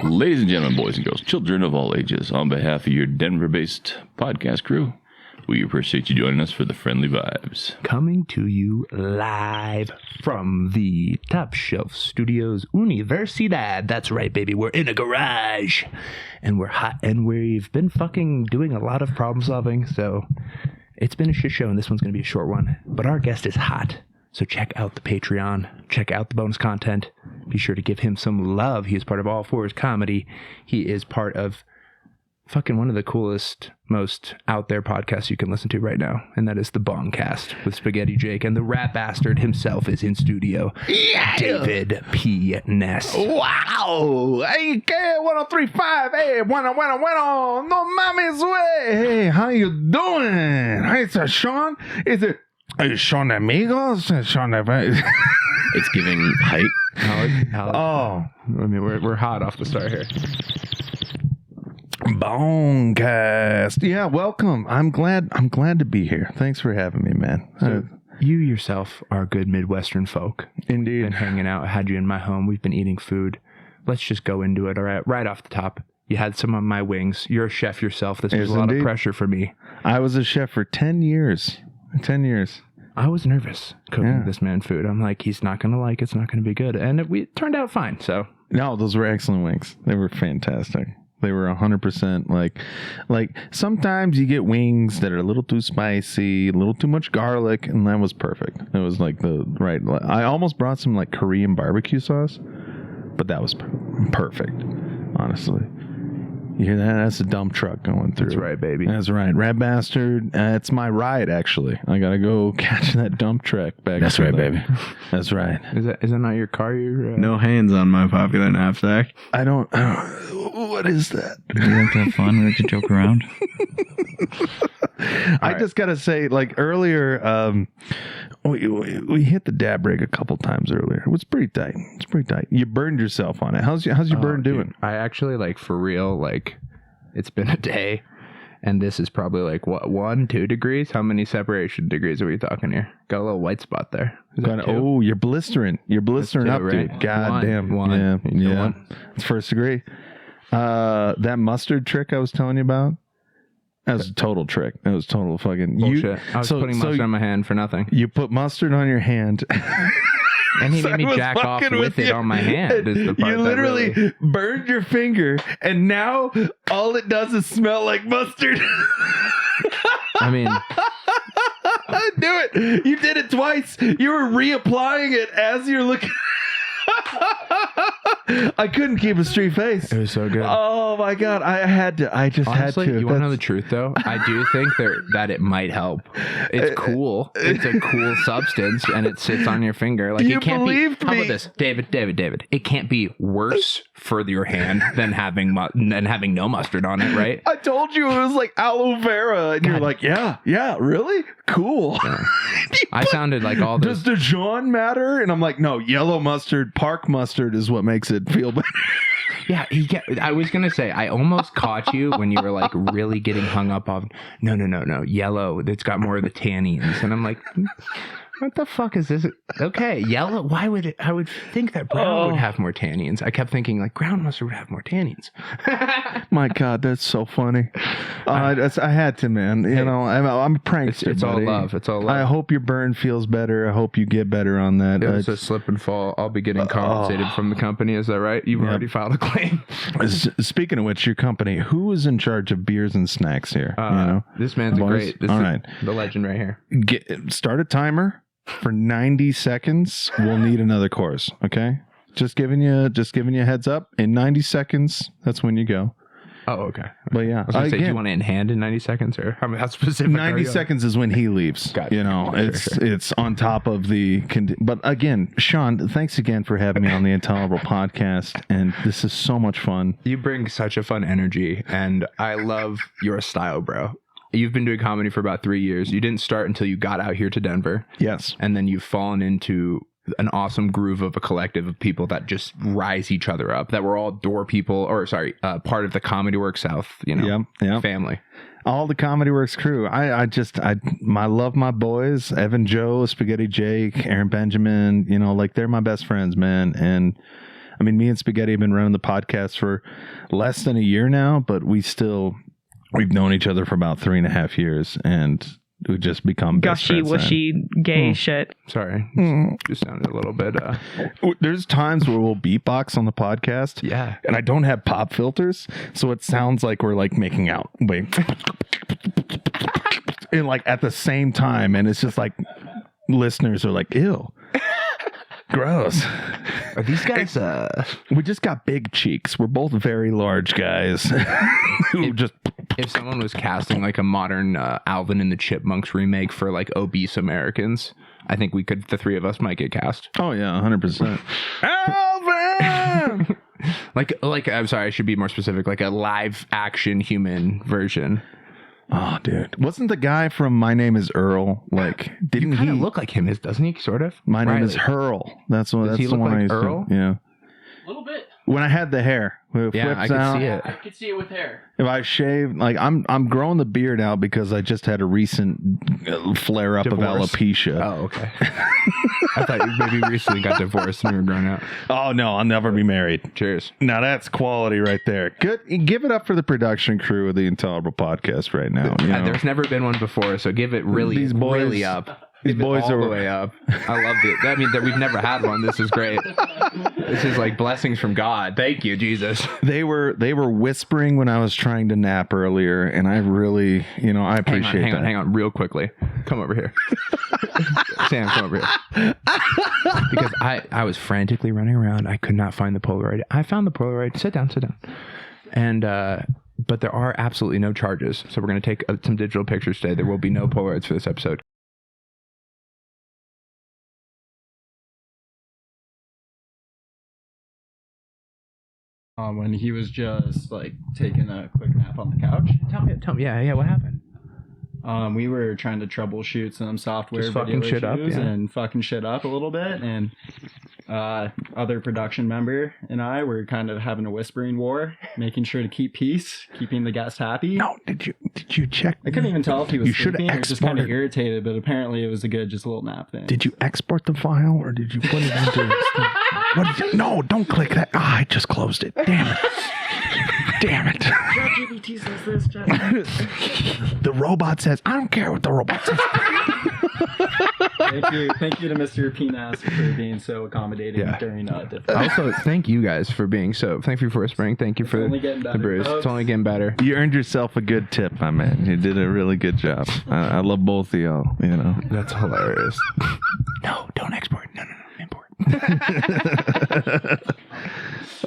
Ladies and gentlemen, boys and girls, children of all ages, on behalf of your Denver-based podcast crew, we appreciate you joining us for the Friendly Vibes. Coming to you live from the Top Shelf Studios Universidad. That's right, baby. We're in a garage. And we're hot. And we've been fucking doing a lot of problem solving. So it's been a shit show. And this one's going to be a short one. But our guest is hot. So check out the Patreon. Check out the bonus content. Be sure to give him some love. He is part of All Fours Comedy. He is part of fucking one of the coolest, most out there podcasts you can listen to right now. And that is the Bong Cast with Spaghetti Jake. And the rat bastard himself is in studio. Yeah. David P. Ness. Wow. Hey, K1035. Hey, bueno. No mames, way. Hey, how you doing? Hey, it's Sean. Is it Sean Amigos? Sean It's giving height. Oh. I mean, we're hot off the start here. Bong Cast. Yeah, welcome. I'm glad to be here. Thanks for having me, man. So you yourself are good Midwestern folk. Indeed. Been hanging out. I had you in my home. We've been eating food. Let's just go into it. All right, right off the top. You had some of my wings. You're a chef yourself. This was a lot of pressure for me. I was a chef for 10 years. 10 years. I was nervous cooking this man food. I'm like, he's not going to like it. It's not going to be good. And it turned out fine. So no, those were excellent wings. They were fantastic. They were 100% like sometimes you get wings that are a little too spicy, a little too much garlic, and that was perfect. It was like the right. I almost brought some like Korean barbecue sauce, but that was perfect, honestly. You hear that? That's a dump truck going through. That's right, baby. That's right. Rat bastard. It's my ride, actually. I got to go catch that dump truck back. That's right, baby. That's right. Is that not your car? No hands on my popular knapsack. I don't... what is that? We like to have fun. We like to joke around. I just got to say, like, earlier... we hit the dab rig a couple times earlier. It was pretty tight. You burned yourself on it. How's your burn doing? Dude, I actually, like, for real, like, it's been a day, and this is probably like what, 1-2 degrees? How many separation degrees are we talking here? Got a little white spot there. Oh, you're blistering. You're blistering up, right? Dude. God damn. One. Yeah. It's first degree. That mustard trick I was telling you about. That was a total trick. That was total fucking bullshit. I was putting mustard on my hand for nothing. You put mustard on your hand. And he made me jack off with it on my hand. Is the part you literally burned your finger, and now all it does is smell like mustard. I mean... Do it. You did it twice. You were reapplying it as you're looking... I couldn't keep a straight face. It was so good. Oh my god, I just Honestly, had to. You want to know the truth though? I do think that it might help. It's cool. It's a cool substance, and it sits on your finger. Like it can't be. How about this, David? It can't be worse for your hand than having no mustard on it, right? I told you it was like aloe vera, and you're like, yeah, really cool. Yeah. I sounded like all this. Does Dijon matter? And I'm like, no, yellow mustard, park mustard is what makes it feel better. Yeah, I was going to say, I almost caught you when you were like really getting hung up on, no, yellow, it's got more of the tannins. And I'm like, what the fuck is this? Okay, yellow, why would it? I would think that brown would have more tannins. I kept thinking like ground mustard would have more tannins. My God, that's so funny. I had to, man. You know, I'm a prankster. It's all love. It's all love. I hope your burn feels better. I hope you get better on that. It was a slip and fall. I'll be getting compensated from the company. Is that right? You've already filed a claim. Speaking of which, your company, who is in charge of beers and snacks here? This man's Boys? This all is right. The legend right here. Start a timer. For 90 seconds, we'll need another course. Okay, just giving you a heads up. In 90 seconds, that's when you go. Oh, okay. But yeah, I was gonna say, do you want it in hand in 90 seconds, or how specific? 90 seconds is when he leaves. Gotcha. You know, it's on top of the. But again, Sean, thanks again for having me on the Intolerable podcast, and this is so much fun. You bring such a fun energy, and I love your style, bro. You've been doing comedy for about 3 years. You didn't start until you got out here to Denver. Yes. And then you've fallen into an awesome groove of a collective of people that just rise each other up, that we're all door people, part of the Comedy Works South, family. All the Comedy Works crew. I love my boys, Evan, Joe, Spaghetti Jake, Aaron Benjamin, like they're my best friends, man. And I mean, me and Spaghetti have been running the podcast for less than a year now, but we've known each other for about 3.5 years, and we've just become best Gushy, friends. wishy, gay shit. Sorry. Just sounded a little bit. There's times where we'll beatbox on the podcast. Yeah. And I don't have pop filters, so it sounds like we're like making out. Wait. And like at the same time, and it's just like listeners are like, ew. Gross. Are these guys? We just got big cheeks. We're both very large guys who just. If someone was casting like a modern Alvin and the Chipmunks remake for like obese Americans, I think the three of us might get cast. Oh yeah, 100%. Alvin. like I'm sorry, I should be more specific. Like a live action human version. Oh, dude, wasn't the guy from My Name Is Earl like? Didn't he look like him? Doesn't he? Sort of. My Name Riley. Is Hurl. That's what. Does That's he the look one like I used Earl? to. Yeah. A little bit. When I had the hair, it Yeah, flips I could out. see it. I could see it with hair. If I shave, like I'm growing the beard out because I just had a recent flare up of Divorce. alopecia. Oh, okay. I thought you maybe recently got divorced and you were grown out. Oh no, I'll never be married. Cheers. Now that's quality right there. Good. Give it up for the production crew of the Intolerable Podcast right now. You know? There's never been one before, so give it These boys- really up. these Give it boys all are- the way up. I loved it. I mean, that we've never had one. This is great. This is like blessings from God. Thank you, Jesus. They were whispering when I was trying to nap earlier, and I really, I appreciate that. Hang on, real quickly. Come over here. Sam, come over here. Because I was frantically running around. I could not find the Polaroid. I found the Polaroid. Sit down. And, but there are absolutely no charges. So we're going to take some digital pictures today. There will be no Polaroids for this episode. When he was just like taking a quick nap on the couch. Tell me. Yeah, what happened? We were trying to troubleshoot some software Just fucking video shit up, issues yeah. and fucking shit up a little bit, and other production member and I were kind of having a whispering war, making sure to keep peace, keeping the guests happy. No, did you check? I couldn't even tell if he was You should sleeping or just kind of exported- irritated, but apparently it was a little nap thing. Did you export the file or did you put it into? What did you? No, don't click that. I just closed it. Damn it. Damn it. ChatGPT says this. The robot says, I don't care what the robot says. Thank you to Mr. Penas for being so accommodating during different. Also, thank you guys for being so. Thank you for whispering. Thank you for only getting the better, brews. folks. It's only getting better. You earned yourself a good tip, my man. You did a really good job. I love both of y'all, That's hilarious. No, don't export. No, import.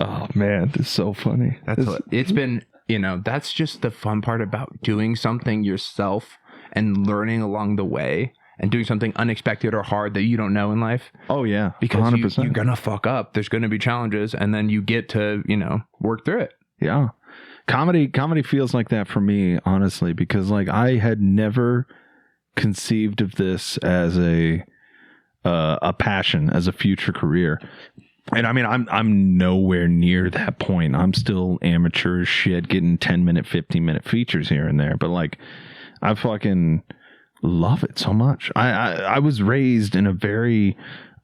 Oh, man. It's so funny. It's been, that's just the fun part about doing something yourself and learning along the way and doing something unexpected or hard that you don't know in life. Oh, yeah. Because 100%. you're going to fuck up. There's going to be challenges, and then you get to, work through it. Yeah. Comedy feels like that for me, honestly, because like I had never conceived of this as a passion, as a future career. And I mean, I'm nowhere near that point. I'm still amateur as shit, getting 10-minute, 15-minute features here and there. But like, I fucking love it so much. I was raised in a very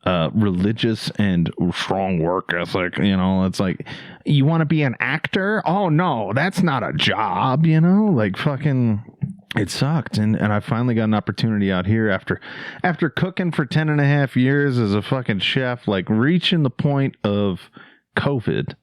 religious and strong work ethic. It's like, you want to be an actor? Oh no, that's not a job. Like fucking. It sucked, and I finally got an opportunity out here after cooking for 10.5 years as a fucking chef, like reaching the point of COVID,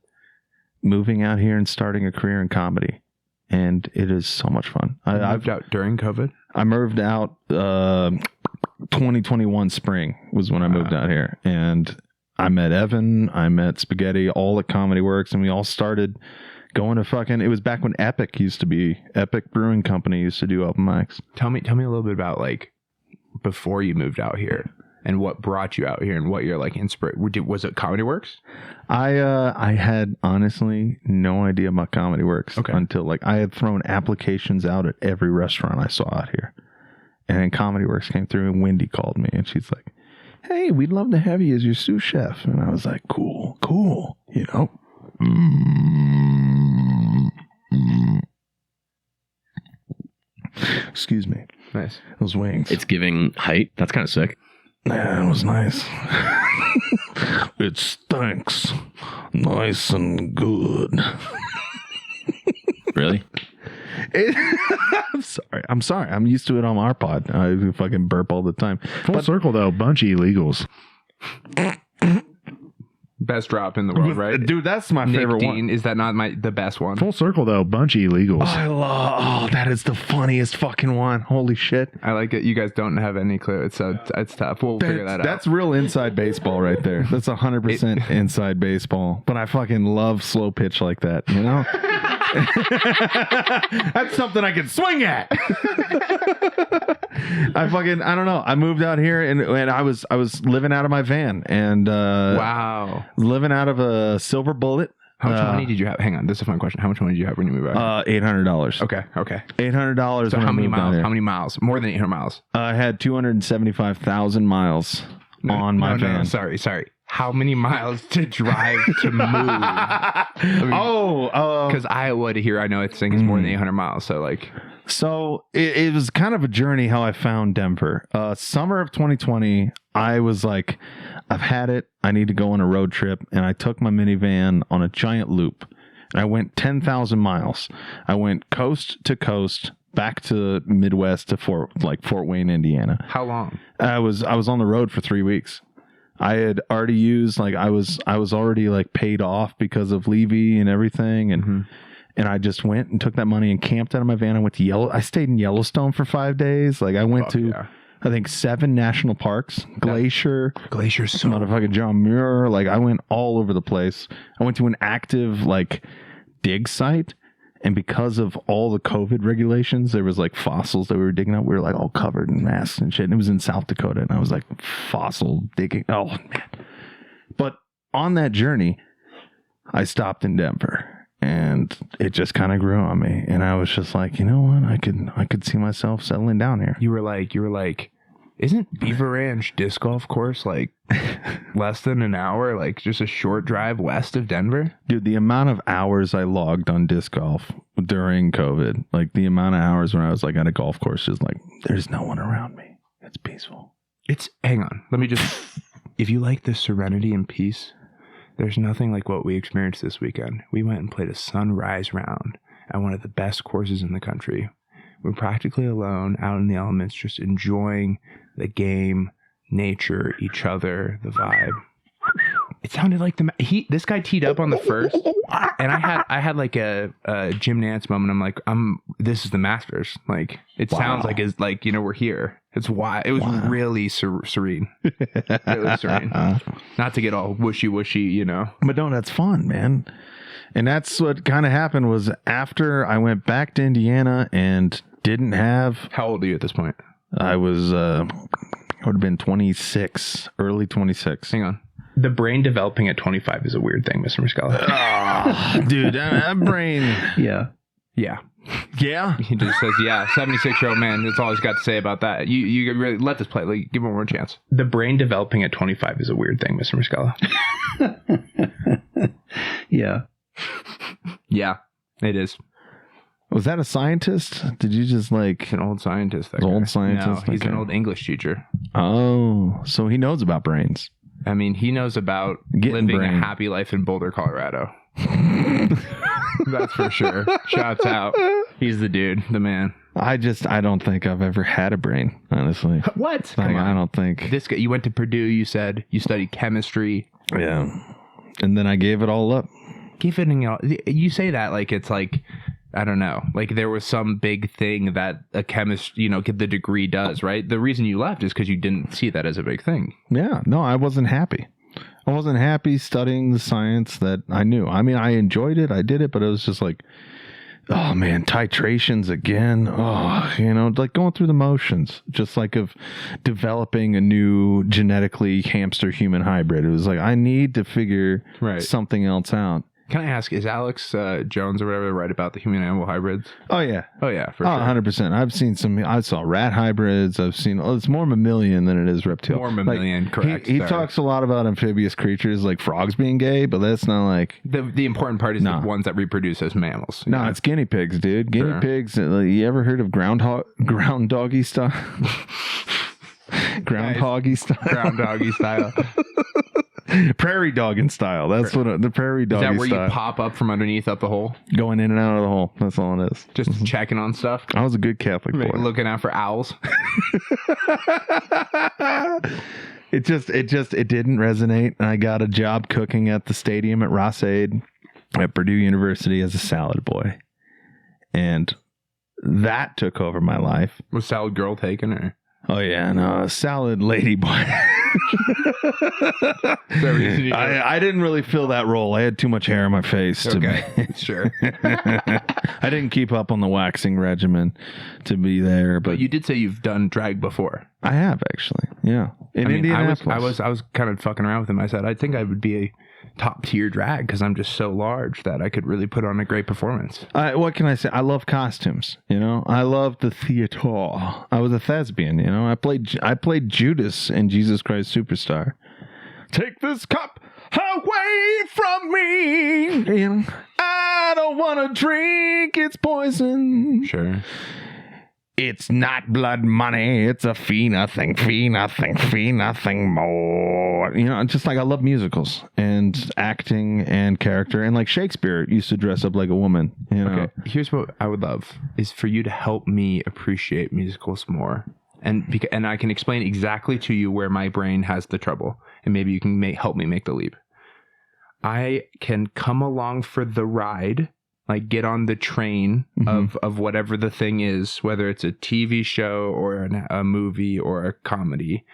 moving out here and starting a career in comedy, and it is so much fun. I moved out during COVID. I moved out 2021 spring was when I moved out here, and I met Evan, I met Spaghetti, all at Comedy Works, and we all started going to it was back when Epic Brewing Company used to do open mics. Tell me a little bit about like before you moved out here and what brought you out here and what you're like inspired. Was it Comedy Works? I had honestly no idea about Comedy Works until like I had thrown applications out at every restaurant I saw out here. And then Comedy Works came through and Wendy called me and she's like, "Hey, we'd love to have you as your sous chef." And I was like, cool. Excuse me. Nice. Those wings. It's giving height. That's kind of sick. Yeah, it was nice. It stinks. Nice and good. Really? I'm sorry. I'm used to it on our pod. I fucking burp all the time. Full circle though, bunch of illegals. Best drop in the world, right? Dude, that's my Nick favorite Dean, one. is that not the best one? Full circle though, bunch of illegals. Oh, that is the funniest fucking one. Holy shit. I like it. You guys don't have any clue. It's tough. We'll figure that out. That's real inside baseball right there. That's 100% inside baseball. But I fucking love slow pitch like that, you know? That's something I can swing at. I don't know. I moved out here and I was living out of my van and wow. Living out of a Silver Bullet. How much money did you have? Hang on, this is a fun question. How much money did you have when you moved out? $800. Okay. $800. So when how I many moved out miles? here. How many miles? More than 800 miles. I had 275,000 miles on my van. No, sorry. How many miles to drive to move? Because Iowa to here, I know it's is more than 800 miles. So like, it was kind of a journey how I found Denver. Summer of 2020, I was like, I've had it. I need to go on a road trip, and I took my minivan on a giant loop. And I went 10,000 miles. I went coast to coast, back to Midwest to Fort Wayne, Indiana. how long? I was on the road for 3 weeks. I had already used I was already like paid off because of Levy and everything, and I just went and took that money and camped out of my van. I went to I stayed in Yellowstone for 5 days. Like I went I think 7 national parks, Glacier, So motherfucking John Muir. Like I went all over the place. I went to an active like dig site. And because of all the COVID regulations, there was like fossils that we were digging up. We were like all covered in masks and shit. And it was in South Dakota. And I was like fossil digging. Oh, man. But on that journey, I stopped in Denver and it just kind of grew on me. And I was just like, you know what? I could see myself settling down here. you were like, isn't Beaver Ranch disc golf course like less than an hour? Like just a short drive west of Denver? Dude, the amount of hours I logged on disc golf during COVID, like the amount of hours when I was like at a golf course, is like, there's no one around me. It's peaceful. Hang on. Let me just, if you like the serenity and peace, there's nothing like what we experienced this weekend. We went and played a sunrise round at one of the best courses in the country. We're practically alone, out in the elements, just enjoying the game, nature, each other, the vibe. It sounded like this guy teed up on the first, and I had like a Jim Nance moment. I'm like, this is the Masters. Like it sounds like it's like, you know, we're here. It's why it was really serene. Really serene. Not to get all wishy, you know. But no, that's fun, man. And that's what kind of happened was after I went back to Indiana and didn't have. How old are you at this point? I was, I would have been 26, early 26. Hang on. The brain developing at 25 is a weird thing, Mr. Muscala. Dude, that brain. Yeah. Yeah. He just says, yeah, 76-year-old man. That's all he's got to say about that. You really let this play. Like, give him one more chance. The brain developing at 25 is a weird thing, Mr. Muscala. Yeah. Yeah, it is. Was that a scientist? Did you just like He's an old scientist. That An old guy. scientist? No, he's an Okay. old English teacher. Oh, so he knows about brains. I mean, he knows about Getting living brain. a happy life in Boulder, Colorado. That's for sure. Shouts out. He's the dude, the man. I don't think I've ever had a brain, honestly. What? I don't think. This guy, you went to Purdue, you said you studied chemistry. Yeah. And then I gave it all up. You say that like it's like, I don't know, like there was some big thing that a chemist, you know, get the degree does, right? The reason you left is because you didn't see that as a big thing. Yeah. No, I wasn't happy. I wasn't happy studying the science that I knew. I mean, I enjoyed it. I did it, but it was just like, oh man, titrations again. Oh, you know, like going through the motions, just like of developing a new genetically hamster human hybrid. It was like, I need to figure something else out. Can I ask, is Alex Jones or whatever right about the human animal hybrids? Oh yeah. Oh yeah, for Oh, sure. 100%. I've seen I saw rat hybrids. I've seen, it's more mammalian than it is reptile. More mammalian, correct. He Sorry. talks a lot about amphibious creatures like frogs being gay, but that's not like. The important part is Nah. the ones that reproduce as mammals. No, Yeah. it's guinea pigs, dude. Guinea Sure. pigs. You ever heard of ground doggy style? Ground hoggy style. Ground doggy style. Prairie dogging style. That's what the prairie Is doggy that where style. you pop up from underneath up the hole? Going in and out of the hole. That's all it is. Just checking on stuff? I was a good Catholic boy. Looking out for owls? It didn't resonate. And I got a job cooking at the stadium at Ross-Ade at Purdue University as a salad boy. And that took over my life. Was Salad Girl taken or? Oh yeah, no, salad lady boy. I didn't really fill that role. I had too much hair on my face. Okay, sure. I didn't keep up on the waxing regimen to be there, But you did say you've done drag before. I have actually. Yeah, in Indianapolis. I was kind of fucking around with him. I said I think I would be a top tier drag because I'm just so large that I could really put on a great performance. What can I say? I love costumes. You know, I love the theater. I was a thespian. You know, I played Judas in Jesus Christ Superstar. Take this cup away from me. You know, I don't want to drink its poison. Sure. It's not blood money. It's a fee nothing more. You know, just like I love musicals and acting and character. And like Shakespeare used to dress up like a woman. You know? Okay, here's what I would love is for you to help me appreciate musicals more. And I can explain exactly to you where my brain has the trouble. And maybe you can help me make the leap. I can come along for the ride. Like get on the train of whatever the thing is, whether it's a TV show or a movie or a comedy.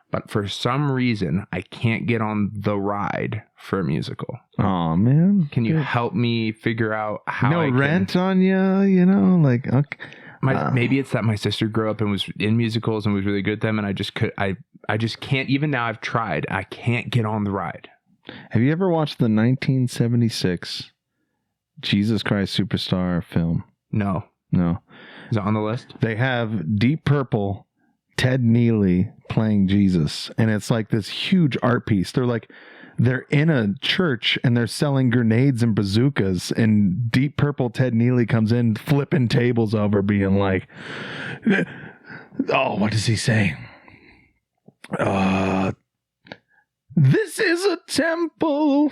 But for some reason, I can't get on the ride for a musical. Oh, man. Can you help me figure out how no rent on you, you know? Like, okay. Maybe it's that my sister grew up and was in musicals and was really good at them. And I just can't, even now I've tried, I can't get on the ride. Have you ever watched the 1976 Jesus Christ Superstar film? No. Is it on the list? They have Deep Purple, Ted Neely playing Jesus, and it's like this huge art piece. They're in a church and they're selling grenades and bazookas, and Deep Purple Ted Neely comes in flipping tables over, being like, oh, what does he say? This is a temple.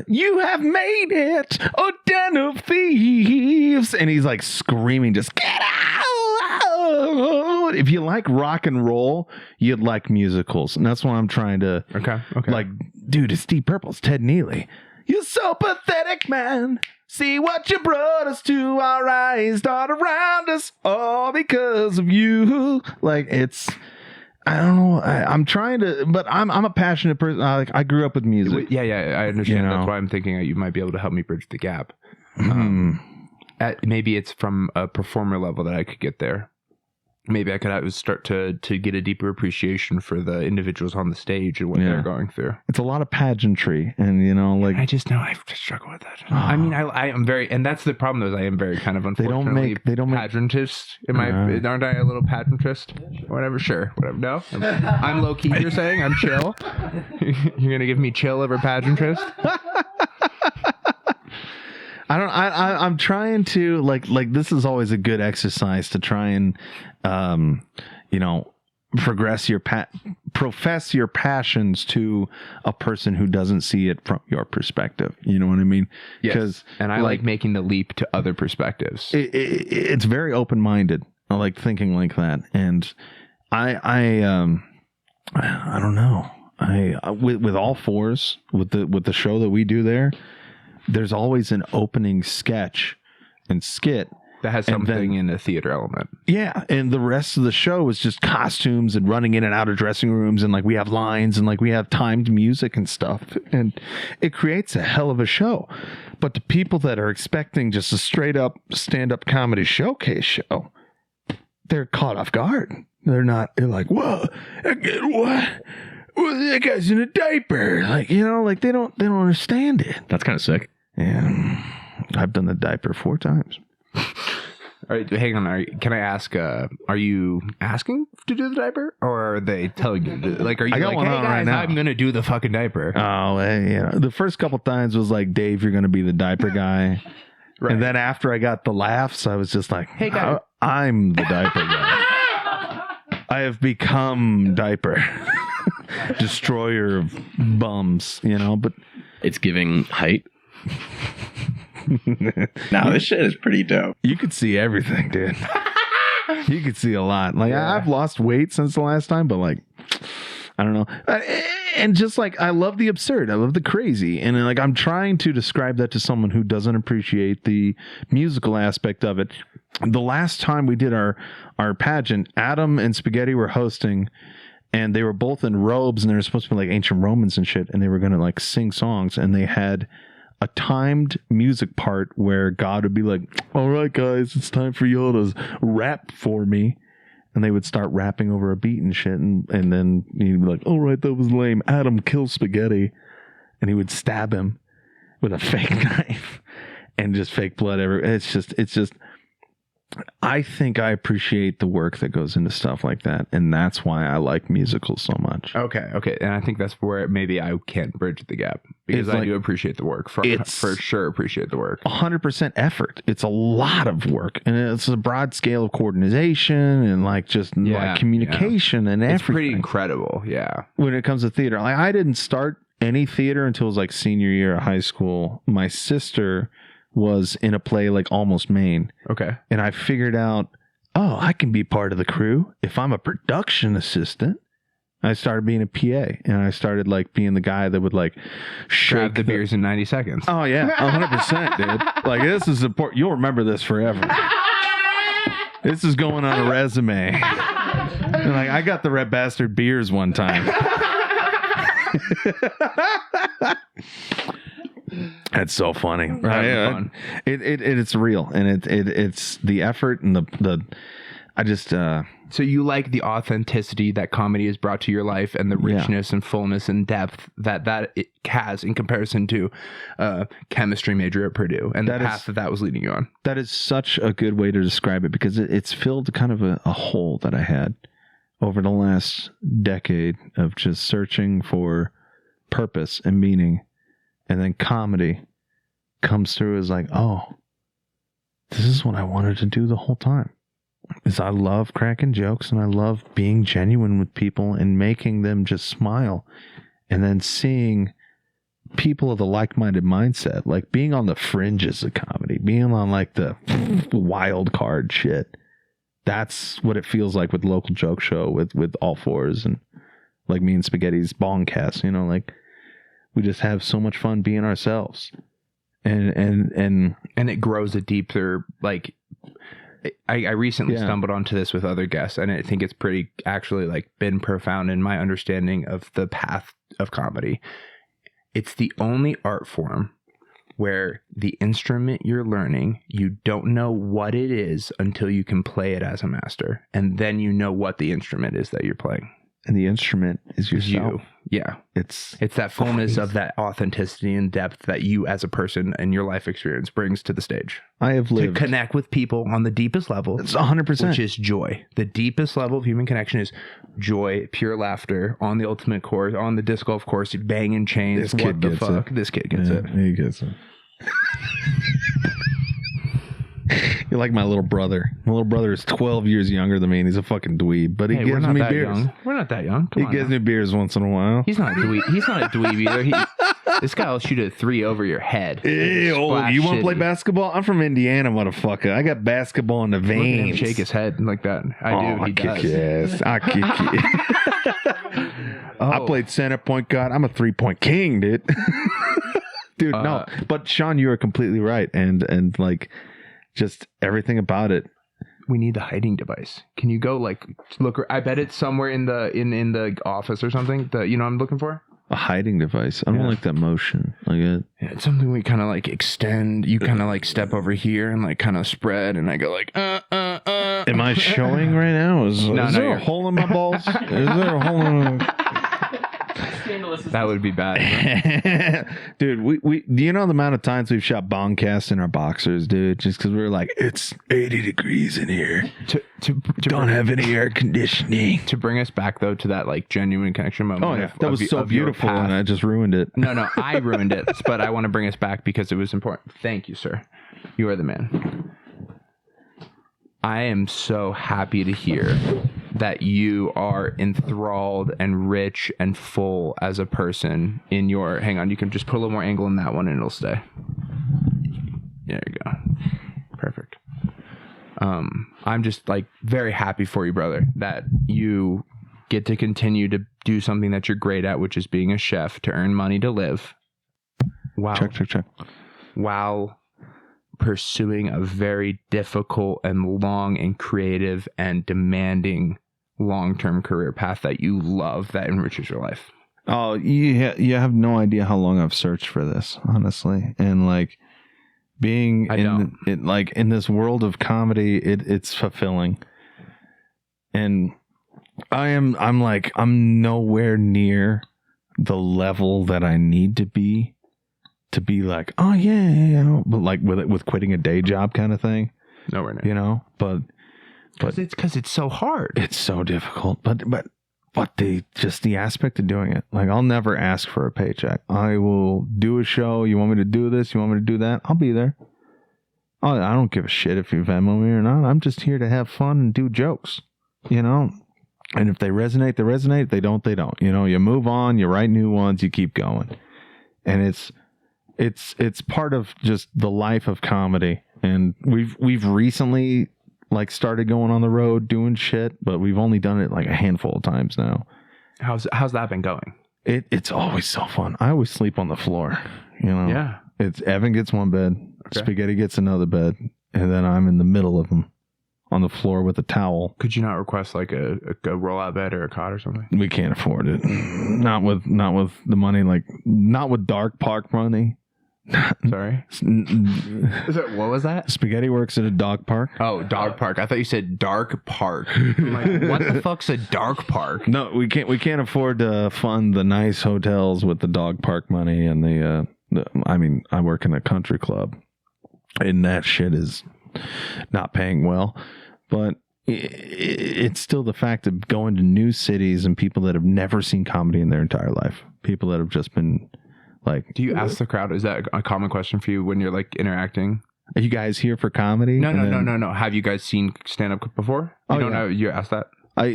You have made it a den of thieves. And he's like screaming, just get out. If you like rock and roll, you'd like musicals. And that's what I'm trying to. Okay. Like, dude, it's Deep Purple. It's Ted Neely. You're so pathetic, man. See what you brought us to. Our eyes dart around us all because of you. Like, it's. I don't know. I'm trying to, but I'm a passionate person. I grew up with music. Yeah, I understand. You know? That's why I'm thinking you might be able to help me bridge the gap. Maybe it's from a performer level that I could get there. Maybe I could start to get a deeper appreciation for the individuals on the stage and what they're going through. It's a lot of pageantry, and you know, like I just know I struggle with that. I mean, I am very, and that's the problem. Is I am very kind of unfortunately they don't make pageantist. Aren't I a little pageantist? Whatever, sure, whatever. No, I'm low key. You're saying I'm chill. You're gonna give me chill over pageantist? I'm trying to like this is always a good exercise to try and you know, profess your passions to a person who doesn't see it from your perspective. You know what I mean? Yes. And I like making the leap to other perspectives. It's very open-minded. I like thinking like that. And I don't know. With all fours, with the show that we do there's always an opening sketch and skit that has something in a theater element. Yeah, and the rest of the show is just costumes and running in and out of dressing rooms, and like we have lines and like we have timed music and stuff, and it creates a hell of a show. But the people that are expecting just a straight up stand-up comedy showcase show, they're caught off guard. They're like, whoa, what? Well, that guy's in a diaper. Like, you know, like they don't understand it. That's kind of sick. Yeah, I've done the diaper 4 times. All right, hang on. Can I ask? Are you asking to do the diaper, or are they telling you? Like, are you like, hey guys, right now. I'm gonna do the fucking diaper? Oh, yeah. The first couple times was like, Dave, you're gonna be the diaper guy. Right. And then after I got the laughs, I was just like, hey guys, I'm the diaper guy. I have become diaper. destroyer of bums, you know. But It's giving height. No, this shit is pretty dope. you could see everything, dude. You could see a lot. Like I've lost weight since the last time, but like I don't know. And just like I love the absurd, I love the crazy, and like I'm trying to describe that to someone who doesn't appreciate the musical aspect of it. The last time we did our pageant, Adam and Spaghetti were hosting, and they were both in robes, and they were supposed to be like ancient Romans and shit, and they were gonna like sing songs, and they had a timed music part where God would be like, all right, guys, it's time for y'all to rap for me. And they would start rapping over a beat and shit. And then he'd be like, all right, that was lame. Adam, kill Spaghetti. And he would stab him with a fake knife and just fake blood everywhere. It's just, I think I appreciate the work that goes into stuff like that. And that's why I like musicals so much. Okay. And I think that's where maybe I can't bridge the gap because I do appreciate the work. For sure appreciate the work. 100% effort. It's a lot of work. And it's a broad scale of coordination and like just like communication and everything. It's pretty incredible. Yeah. When it comes to theater, like I didn't start any theater until it was like senior year of high school. My sister was in a play like Almost Maine. Okay. And I figured out, oh, I can be part of the crew if I'm a production assistant. I started being a PA, and I started like being the guy that would like grab the beers in 90 seconds. Oh yeah, 100%, dude. Like this is important. You'll remember this forever. This is going on a resume. And, like I got the Red Bastard beers one time. That's so funny, right? Fun. It's real, and it's the effort and the. I just so you like the authenticity that comedy has brought to your life, and the richness and fullness and depth that it has in comparison to chemistry major at Purdue and the path that was leading you on. That is such a good way to describe it because it's filled kind of a hole that I had over the last decade of just searching for purpose and meaning. And then comedy comes through as like, oh, this is what I wanted to do the whole time. Is I love cracking jokes and I love being genuine with people and making them just smile. And then seeing people of the like-minded mindset, like being on the fringes of comedy, being on like the wild card shit. That's what it feels like with Local Joke Show, with All Fours and like me and Spaghetti's Bong Cast, you know, like we just have so much fun being ourselves. And it grows a deeper, like I recently stumbled onto this with other guests, and I think it's pretty actually like been profound in my understanding of the path of comedy. It's the only art form where the instrument you're learning, you don't know what it is until you can play it as a master. And then you know what the instrument is that you're playing. And the instrument is yourself. Yeah. It's that fullness of that authenticity and depth that you as a person and your life experience brings to the stage. I have lived to connect with people on the deepest level. It's 100%. Which is joy. The deepest level of human connection is joy, pure laughter on the ultimate course, on the disc golf course, banging chains. This kid gets it. This kid gets it. He gets it. You're like my little brother. My little brother is 12 years younger than me, and he's a fucking dweeb. But he gives me beers. Young. We're not that young. He gives me beers once in a while. He's not a dweeb. He's not a dweeb either. This guy will shoot a 3 over your head. Ew, you want to play basketball? I'm from Indiana, motherfucker. I got basketball in the veins. Look at him shake his head like that. I kick your ass. I kick you. I played center point guard. I'm a 3-point king, dude. Dude, no. But Sean, you are completely right. And like, just everything about it. We need the hiding device. Can you go like look? I bet it's somewhere in the office or something. You know what I'm looking for? A hiding device. I don't like that motion. Like it. Yeah, it's something we kind of like extend. You kind of like step over here and like kind of spread, and I go like Am I showing right now? Is there a hole in my balls? Is there a hole in That would be bad. Dude, we do you know the amount of times we've shot Bong Cast in our boxers, dude? Just because we were like, it's 80 degrees in here. Don't have any air conditioning. To bring us back though to that like genuine connection moment. Oh yeah, that was so beautiful, and I just ruined it. No, I ruined it, but I want to bring us back because it was important. Thank you, sir. You are the man. I am so happy to hear that you are enthralled and rich and full as a person in your... Hang on, you can just put a little more angle in that one and it'll stay. There you go. Perfect. I'm just like very happy for you, brother, that you get to continue to do something that you're great at, which is being a chef to earn money to live. Wow. Check. While pursuing a very difficult and long and creative and demanding long-term career path that you love, that enriches your life. Oh, you have no idea how long I've searched for this, honestly. And like being in this world of comedy, it's fulfilling. And I'm nowhere near the level that I need to be like, oh yeah, but like with quitting a day job kind of thing. Nowhere near. But because it's so hard. It's so difficult. But the aspect of doing it. Like, I'll never ask for a paycheck. I will do a show. You want me to do this? You want me to do that? I'll be there. I don't give a shit if you Venmo me or not. I'm just here to have fun and do jokes, And if they resonate, they resonate. If they don't, they don't. You move on, you write new ones, you keep going. And it's part of just the life of comedy. And we've recently like started going on the road doing shit, but we've only done it like a handful of times now. How's that been going? It's always so fun. I always sleep on the floor, Yeah. It's Evan gets one bed, Okay. Spaghetti gets another bed, and then I'm in the middle of them on the floor with a towel. Could you not request like a roll-out bed or a cot or something? We can't afford it. Not with the money, like not with dark park money. Sorry. What was that? Spaghetti works at a dog park. Oh, dog park. I thought you said dark park. I'm like, what the fuck's a dark park? No, we can't afford to fund the nice hotels with the dog park money and I work in a country club, and that shit is not paying well. But it's still the fact of going to new cities and people that have never seen comedy in their entire life. People that have just been like... Do you ask the crowd? Is that a common question for you when you're like interacting? Are you guys here for comedy? No. Have you guys seen stand-up before? You don't know. You asked that?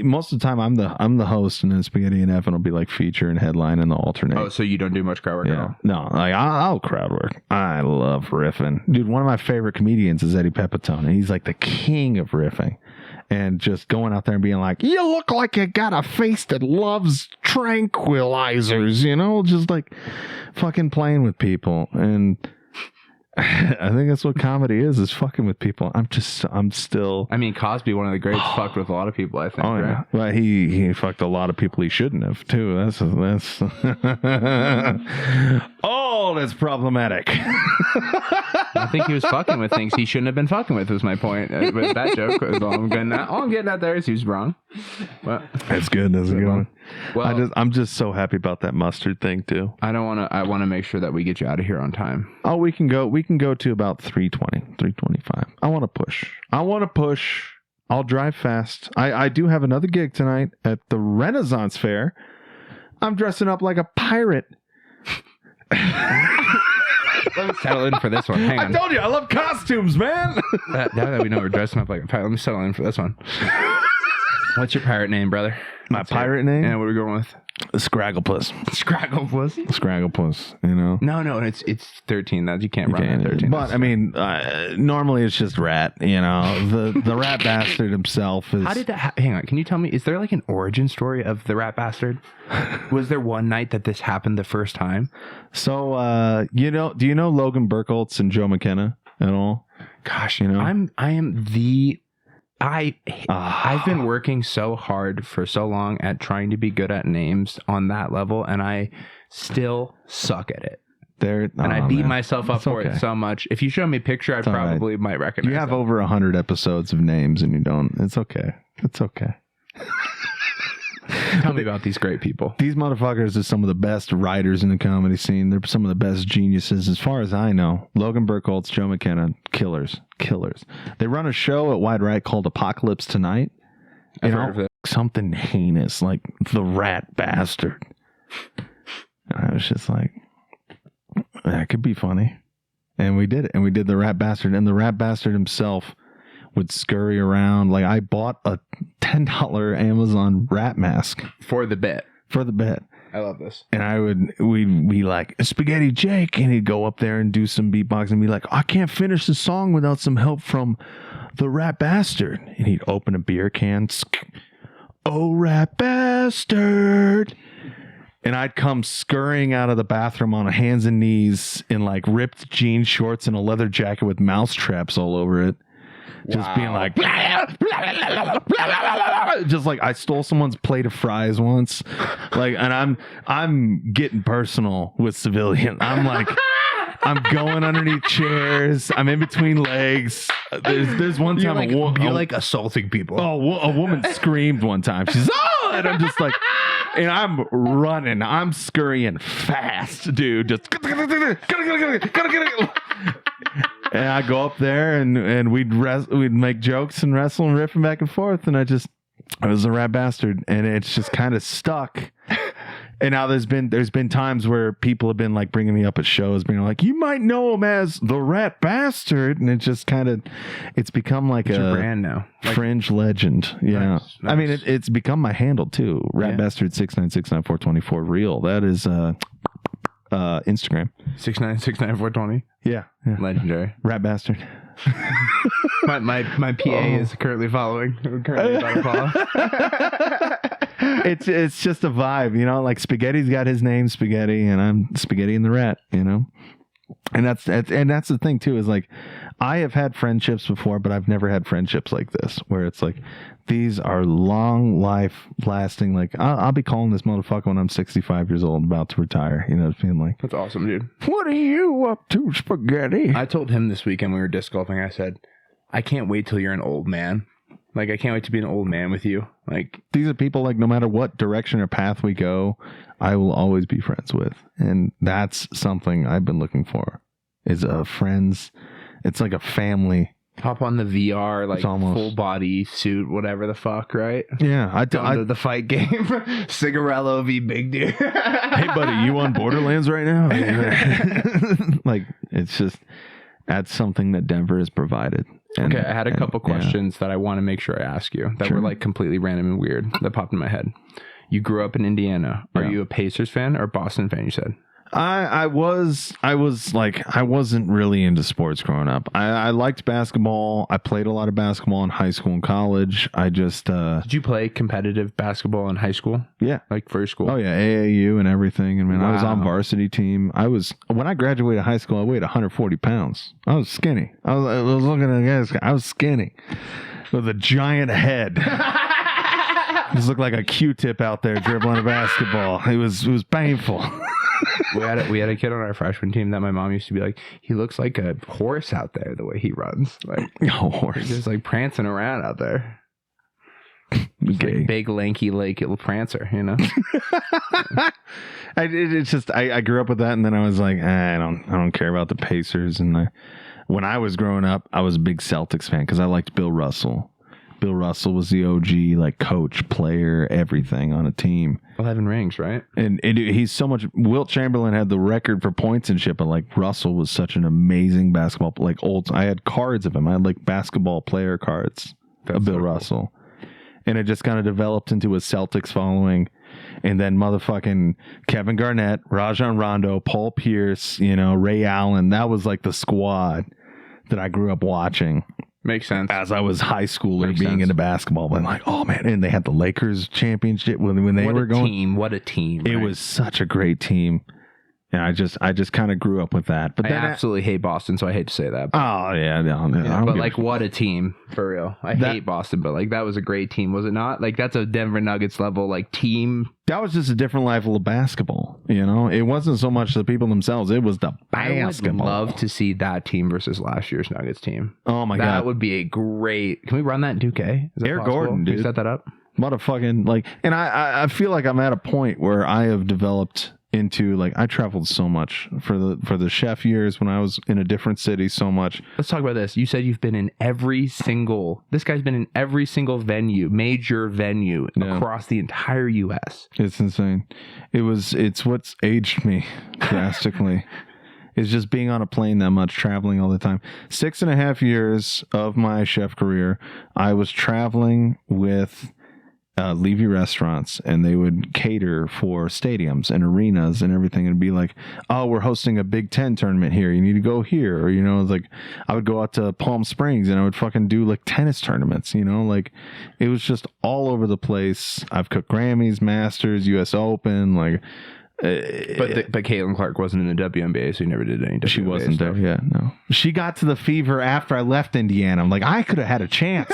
Most of the time I'm the host, and then Spaghetti and Evan will be like feature and headline and the alternate. Oh, so you don't do much crowd work at all? No, like I'll crowd work. I love riffing. Dude, one of my favorite comedians is Eddie Pepitone, and he's like the king of riffing. And just going out there and being like, you look like you got a face that loves tranquilizers, just like fucking playing with people. And I think that's what comedy is fucking with people. I'm still... I mean, Cosby, one of the greats, fucked with a lot of people, I think. Oh, right? yeah. Well, he fucked a lot of people he shouldn't have, too. That's oh, that's problematic. I think he was fucking with things he shouldn't have been fucking with, was my point. With that joke, all I'm getting at there is he was wrong. But that's good. That's a good one. Well, I'm just so happy about that mustard thing, too. I want to make sure that we get you out of here on time. Oh, we can go to about 3:20, 3:25. I want to push. I'll drive fast. I do have another gig tonight at the Renaissance Fair. I'm dressing up like a pirate. Let me settle in for this one. Hang on. I told you, I love costumes, man. Now that we know we're dressing up like a pirate, let me settle in for this one. What's your pirate name, brother? My pirate name? Yeah, what are we going with? Scragglepuss. Scragglepuss? No, it's 13. That you can't run at 13. But I mean, normally it's just Rat. The Rat Bastard himself is. How did that? Hang on, can you tell me? Is there like an origin story of the Rat Bastard? Was there one night that this happened the first time? So do you know Logan Burkholtz and Joe McKenna at all? Gosh, I've been working so hard for so long at trying to be good at names on that level, and I still suck at it. I beat myself up for it so much. If you show me a picture, I probably might recognize it. You have over 100 episodes of names, and you don't. It's okay. It's okay. Tell me about these great people. These motherfuckers are some of the best writers in the comedy scene. They're some of the best geniuses, as far as I know. Logan Burkholtz, Joe McKenna, killers. They run a show at Wide Right called Apocalypse Tonight. I've heard of it. Something heinous, like the Rat Bastard. And I was just like, that could be funny. And we did it. And we did the Rat Bastard. And the Rat Bastard himself would scurry around. Like I bought a $10 Amazon rat mask For the bit. for the bit. I love this. And we'd be like, Spaghetti Jake. And he'd go up there and do some beatbox and be like, I can't finish the song without some help from the rat bastard. And he'd open a beer can. Oh, rat bastard. And I'd come scurrying out of the bathroom on hands and knees in like ripped jean shorts and a leather jacket with mouse traps all over it. Just being like, blah, blah, blah, blah, blah, just like I stole someone's plate of fries once. Like, and I'm getting personal with civilians. I'm like, I'm going underneath chairs. I'm in between legs. There's one time You're like assaulting people. Oh, a woman screamed one time. She's and I'm just like, and I'm running. I'm scurrying fast, dude. Just and I go up there and we'd make jokes and wrestle and riffing back and forth. And I was a rat bastard, and it's just kind of stuck. And now there's been times where people have been like bringing me up at shows, being like, you might know him as the rat bastard. And it just kind of, it's become like It's a your brand now. fringe legend. Yeah. Nice. I mean, it's become my handle too. Rat bastard 6969424 real. That is, Instagram. 6969420. Yeah. Legendary. Rat bastard. My PA is currently following. Currently about to follow. It's just a vibe, you know, like Spaghetti's got his name Spaghetti and I'm Spaghetti and the Rat, you know. And that's the thing too, is like I have had friendships before, but I've never had friendships like this where it's like these are long life lasting. Like I'll be calling this motherfucker when I'm 65 years old about to retire, you know, it's being like, That's awesome, dude. what are you up to, Spaghetti? I told him this weekend we were disc golfing, I said, I can't wait till you're an old man. Like, I can't wait to be an old man with you. Like, these are people, like, no matter what direction or path we go, I will always be friends with. And that's something I've been looking for, is friends. It's like a family. hop on the VR, like, almost full body suit, whatever the fuck, right? Yeah. I the fight game. Cigarello v. Big Deer. Hey, buddy, you on Borderlands right now? Like, it's just, that's something that Denver has provided. And, okay, I had a couple questions that I want to make sure I ask you that were like completely random and weird that popped in my head. You grew up in Indiana. Are you a Pacers fan or Boston fan, you said? I wasn't really into sports growing up. I liked basketball. I played a lot of basketball in high school and college. I just Did you play competitive basketball in high school? Yeah. Like first school? Oh yeah, AAU and everything. I mean, I was on varsity team. When I graduated high school, I weighed 140 pounds. I was skinny. I was looking at the guys. I was skinny with a giant head. Just looked like a Q-tip out there dribbling a basketball. It was painful. We had a kid on our freshman team that my mom used to be like, he looks like a horse out there the way he runs. Like horse. He's just like prancing around out there. Okay. Like big lanky little prancer, you know. I grew up with that, and then I was like, I don't care about the Pacers. And when I was growing up, I was a big Celtics fan because I liked Bill Russell. Bill Russell was the OG, like, coach, player, everything on a team. 11 rings, right? And he's so much. Wilt Chamberlain had the record for points and shit, but like Russell was such an amazing basketball. Like I had cards of him. I had like basketball player cards of Bill Russell, and it just kind of developed into a Celtics following. And then motherfucking Kevin Garnett, Rajon Rondo, Paul Pierce, Ray Allen. That was like the squad that I grew up watching. Makes sense. As I was high schooler being into basketball, but I'm like, oh man, and they had the Lakers championship when they were going. What a team! It was such a great team, and I just kind of grew up with that. But I absolutely hate Boston, so I hate to say that. Oh yeah, no, but like, what a team for real! I hate Boston, but like that was a great team, was it not? Like that's a Denver Nuggets level like team. That was just a different level of basketball, It wasn't so much the people themselves; it was the basketball. I would love to see that team versus last year's Nuggets team. Oh my god, that would be a great. Can we run that in 2K? Eric Gordon, dude, can we set that up. Motherfucking like, and I feel like I'm at a point where I have developed into like I traveled so much for the chef years when I was in a different city so much. Let's talk about this. You said you've been in this guy's been in every single major venue across the entire US. It's insane. It's what's aged me drastically. is just being on a plane that much, traveling all the time. 6.5 years of my chef career, I was traveling with Levy restaurants, and they would cater for stadiums and arenas and everything, and be like, oh, we're hosting a Big Ten tournament here, you need to go here. Or, you know, it's like I would go out to Palm Springs and I would fucking do like tennis tournaments, you know, like it was just all over the place. I've cooked Grammys, Masters, US Open, like But Caitlin Clark wasn't in the WNBA, so you never did any WNBA she wasn't stuff. there. Yeah, no. She got to the fever after I left Indiana. I'm like, I could have had a chance.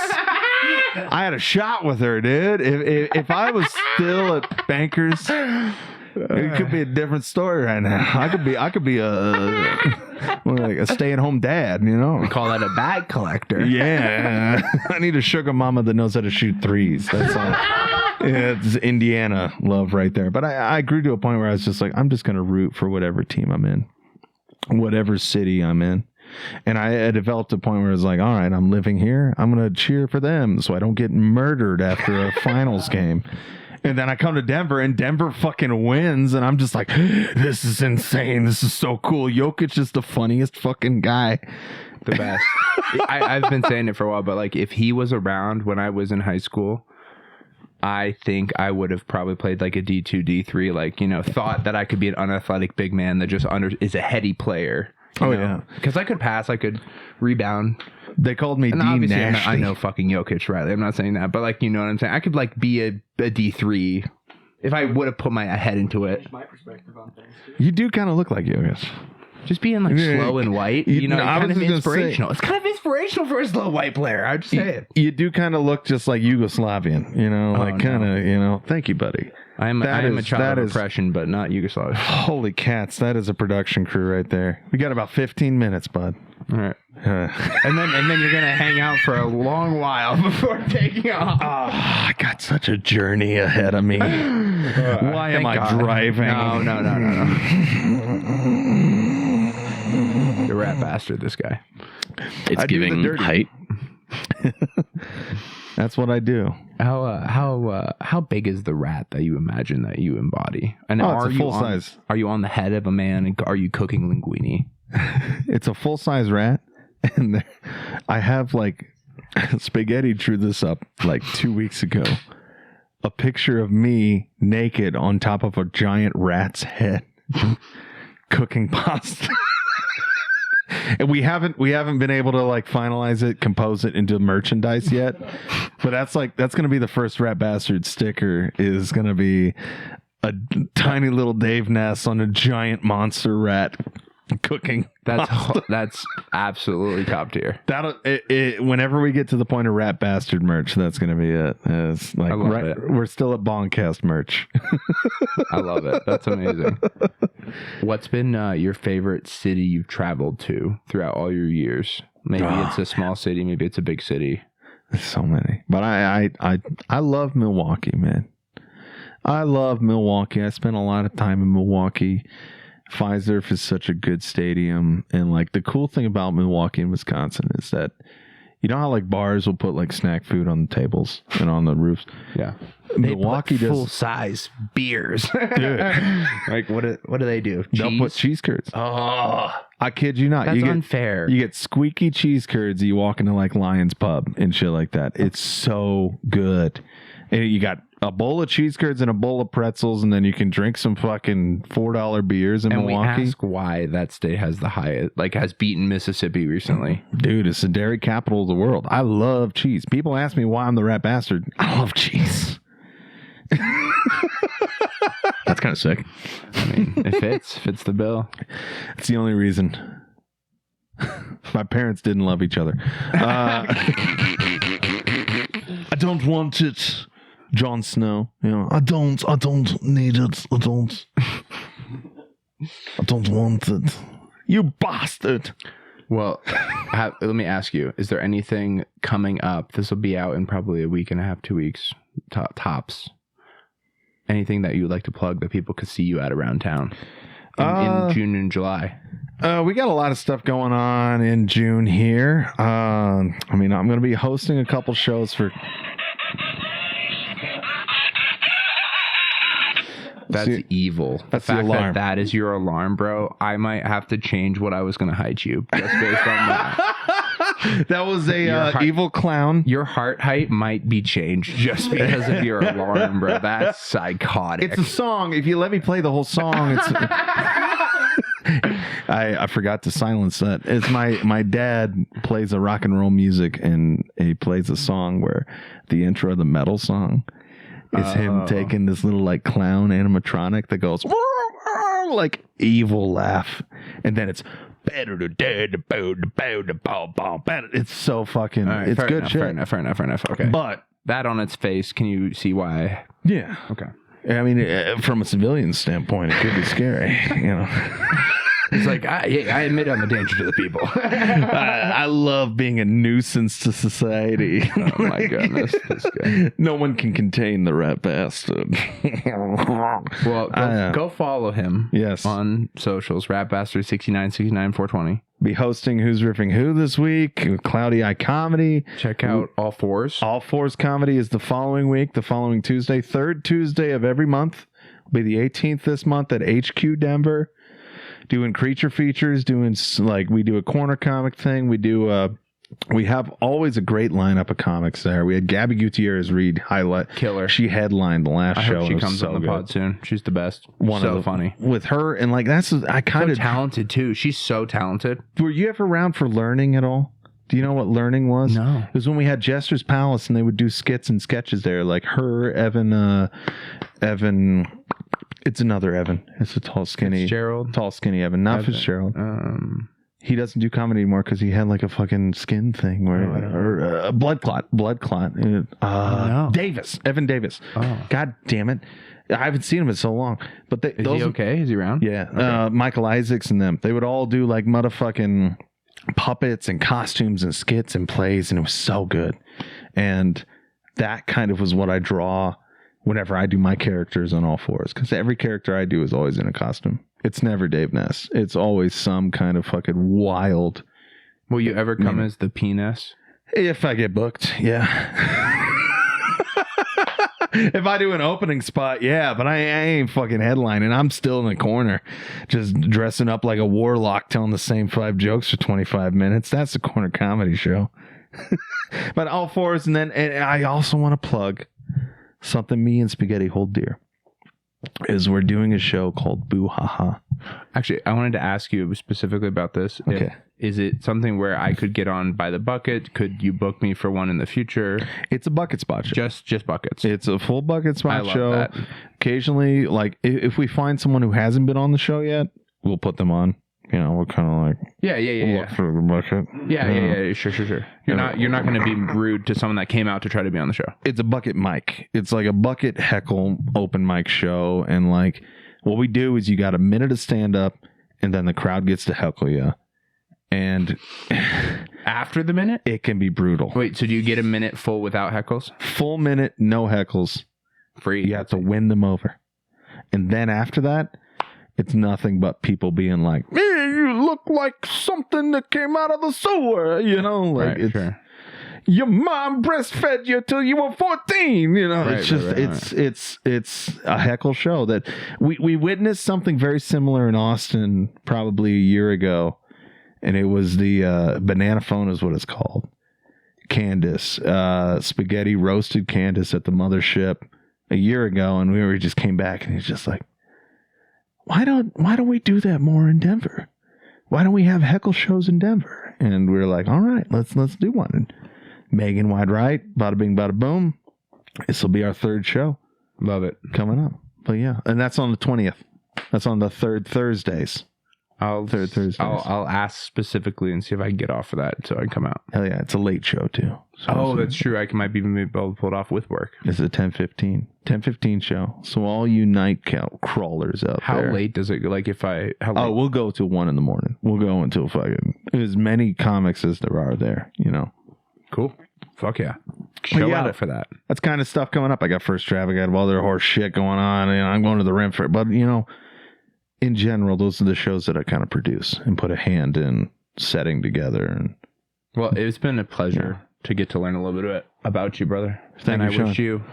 I had a shot with her, dude. If I was still at Bankers, it could be a different story right now. I could be a stay-at-home dad, you know. We call that a bag collector. Yeah, I need a sugar mama that knows how to shoot threes. That's all. Yeah, it's Indiana love right there. But I grew to a point where I was just like, I'm just gonna root for whatever team I'm in, whatever city I'm in. And I developed a point where I was like, all right, I'm living here. I'm going to cheer for them so I don't get murdered after a finals game. And then I come to Denver, and Denver fucking wins. And I'm just like, this is insane. This is so cool. Jokic is the funniest fucking guy. The best. I've been saying it for a while, but like if he was around when I was in high school, I think I would have probably played like a D2, D3, like, you know, thought that I could be an unathletic big man that just is a heady player. Oh, yeah. Because I could pass, I could rebound. They called me And D obviously, Nasty. I know fucking Jokic, Riley. I'm not saying that, but like, you know what I'm saying? I could like be a D3 if I would have put my head into it. My perspective on things. You do kind of look like Jokic. Just being like slow and white, you know, I kind was of just gonna inspirational. It's kind of inspirational for a slow white player. I'd just say it. You do kind of look just like Yugoslavian, you know, like kind of, you know. Thank you, buddy. I am a child of oppression, but not Yugoslavia. Holy cats, that is a production crew right there. We got about 15 minutes, bud. All right. And then you're gonna hang out for a long while before taking off. I got such a journey ahead of me. Why am I driving? No. The rat bastard, this guy. It's I do the giving dirty. height. That's what I do. How big is the rat that you imagine that you embody? And Oh, it's a full size. Are you on the head of a man? And are you cooking linguine? It's a full size rat, and I have like Spaghetti drew this up like 2 weeks ago. A picture of me naked on top of a giant rat's head, cooking pasta. And we haven't been able to like finalize it, compose it into merchandise yet. But that's going to be the first Rat Bastard sticker. Is going to be a tiny little Dave Ness on a giant monster rat cooking. That's absolutely top tier. Whenever we get to the point of Rat Bastard merch, that's going to be it. It's like I love it. We're still at Bong Cast merch. I love it. That's amazing. What's been your favorite city you've traveled to throughout all your years? Maybe it's a small city, maybe it's a big city. There's so many, but I love Milwaukee, man. I love Milwaukee. I spent a lot of time in Milwaukee. Fiserv is such a good stadium, and like the cool thing about Milwaukee and Wisconsin is that you know how like bars will put like snack food on the tables and on the roofs. Yeah, Milwaukee does full size beers. Dude. Like what do they do? They'll put cheese curds. Oh, I kid you not. that's you get, unfair. You get squeaky cheese curds. You walk into like Lion's Pub and shit like that. It's so good. And you got a bowl of cheese curds and a bowl of pretzels, and then you can drink some fucking $4 beers in Milwaukee. We ask why that state has the highest, like has beaten Mississippi recently. Dude, it's the dairy capital of the world. I love cheese. People ask me why I'm the Rat Bastard. I love cheese. That's kind of sick. I mean, it fits the bill. It's the only reason. My parents didn't love each other. I don't want it. Jon Snow, you know, I don't need it. I don't want it. You bastard. Well, let me ask you, is there anything coming up? This will be out in probably a week and a half, 2 weeks, tops. Anything that you would like to plug that people could see you at around town in June and July? We got a lot of stuff going on in June here. I mean, I'm going to be hosting a couple shows for... That's evil. That's the the fact alarm. that is your alarm, bro. I might have to change what I was going to hide you just based on that. That was a Your heart- evil clown. Your heart height might be changed just because of your alarm, bro. That's psychotic. It's a song. If you let me play the whole song, it's. I forgot to silence that. It's my dad plays a rock and roll music, and he plays a song where the intro of the metal song is him taking this little like clown animatronic that goes like evil laugh, and then it's it's so fucking right, it's fair good enough, shit. Fair enough. Okay. But that on its face, can you see why? yeah, Okay. I mean, from a civilian standpoint, it could be scary, you know. It's like, I admit I'm a danger to the people. I love being a nuisance to society. Oh my goodness, this guy. No one can contain the rat bastard. Well, go follow him. Yes. On socials, ratbastard6969 Be hosting Who's Riffing Who this week. Cloudy Eye Comedy. Check out All Fours. All Fours Comedy is the following week, the following Tuesday, third Tuesday of every month. Will be the 18th this month at HQ Denver. Doing creature features, we do a corner comic thing. We have always a great lineup of comics there. We had Gabby Gutierrez read highlight. Killer. She headlined the last I show. hope she It was comes so on the good. pod soon. She's the best. Funny. With her, and like that's I kind So of talented too. She's so talented. Were you ever around for Learning at all? Do you know what Learning was? No. It was when we had Jester's Palace and they would do skits and sketches there. Like her, Evan. It's another Evan. It's a tall, skinny Evan. Not Fitzgerald. He doesn't do comedy anymore because he had like a fucking skin thing or a blood clot. No. Davis. Evan Davis. Oh. God damn it. I haven't seen him in so long. But Is he okay? Is he around? Yeah. Okay. Michael Isaacs and them. They would all do like motherfucking puppets and costumes and skits and plays, and it was so good. And that kind of was what I draw whenever I do my characters on All Fours, because every character I do is always in a costume. It's never Dave Ness. It's always some kind of fucking wild. Will you ever come as the penis? If I get booked, yeah. If I do an opening spot, yeah, but I ain't fucking headlining. I'm still in the corner, just dressing up like a warlock, telling the same 5 jokes for 25 minutes. That's the corner comedy show. But All Fours, and I also want to plug something me and Spaghetti hold dear. Is we're doing a show called BooHaha. Actually, I wanted to ask you specifically about this. Okay. Is it something where I could get on by the bucket? Could you book me for one in the future? It's a bucket spot show. Just buckets. It's a full bucket spot I love show. that. Occasionally, like if we find someone who hasn't been on the show yet, we'll put them on. You know, we're kind of like look for the bucket. Yeah. Sure. You're not going to be rude to someone that came out to try to be on the show. It's a bucket mic. It's like a bucket heckle open mic show, and like what we do is you got a minute of stand up, and then the crowd gets to heckle you, and After the minute? it can be brutal. Wait, so do you get a minute full without heckles? Full minute, no heckles. Free. You have to win them over, and then after that, it's nothing but people being like, "Man, you look like something that came out of the sewer," you know, like Right, it's. sure. Your mom breastfed you till you were 14. You know, Right, it's just right. it's a heckle show that we witnessed something very similar in Austin probably a year ago, and it was the banana phone is what it's called. Candace, Spaghetti roasted Candace at the mothership a year ago, and we just came back, and he's just like, why don't we do that more in Denver? Why don't we have heckle shows in Denver? And we were like, all right, let's do one. And Megan Wide Right, bada bing, bada boom. This will be our third show. Love it. Coming up. But yeah, and that's on the 20th. That's on the third Thursdays. Third Thursdays. I'll ask specifically and see if I can get off of that so I can come out. Hell yeah, it's a late show too. So That's true. I might even be able to pull it off with work. It's a 10:15 show. So all you night crawlers out How there. late does it go? Like how late? We'll go till 1 a.m. We'll go until fucking as many comics as there are there, you know. Cool. Fuck yeah. Show yeah, out for that. That's kind of stuff coming up. I got First Draft. I got all their horse shit going on, and I'm going to the Rim for it. But, you know, in general, those are the shows that I kind of produce and put a hand in setting together. And Well, it's been a pleasure to get to learn a little bit about you, brother. Thank and you, I wish Sean. you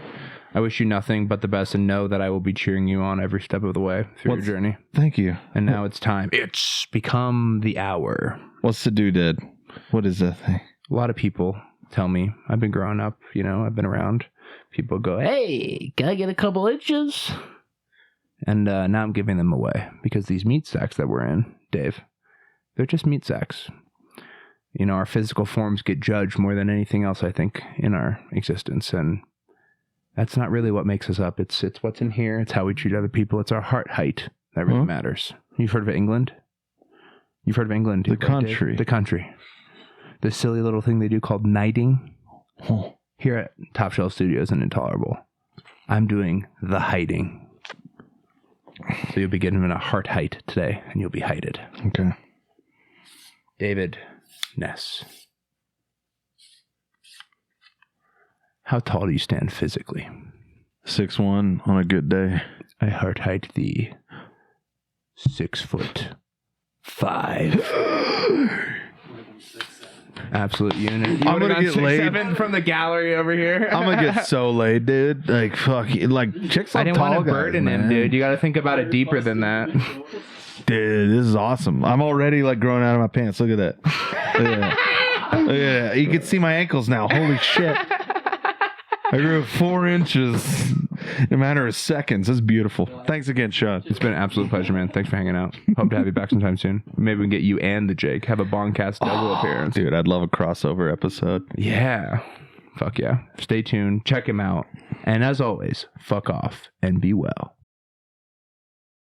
I wish you nothing but the best, and know that I will be cheering you on every step of the way through your journey. Thank you. And now it's time. It's become the hour. What's the doodad? What is that thing? A lot of people tell me, I've been growing up, you know, I've been around. People go, hey, can I get a couple inches? And now I'm giving them away because these meat sacks that we're in, Dave, they're just meat sacks. You know, our physical forms get judged more than anything else, I think, in our existence. And that's not really what makes us up. It's what's in here. It's how we treat other people. It's our heart height that really matters. You've heard of England? You've heard of England? The country. Dave? The country. The silly little thing they do called knighting. Here at Top Shelf Studios in Intolerable, I'm doing the heighting. So you'll be getting a heart height today, and you'll be heighted. Okay. David Ness. How tall do you stand physically? 6'1" on a good day. I heart height thee 6'5". Absolute unit. You I'm gonna get laid 6'7" from the gallery over here. I'm gonna get so laid, dude. Like fuck, like chicks. I didn't tall want to guys, burden him, man. dude. You got to think about it deeper than that. Dude, this is awesome. I'm already like growing out of my pants. Look at that. Look at that. Look at that. You can see my ankles now. Holy shit. I grew 4 inches in a matter of seconds. That's beautiful. Thanks again, Sean. It's been an absolute pleasure, man. Thanks for hanging out. Hope to have you back sometime soon. Maybe we can get you and the Jake. Have a Bong Cast double appearance. Dude, I'd love a crossover episode. Yeah. Fuck yeah. Stay tuned. Check him out. And as always, fuck off and be well.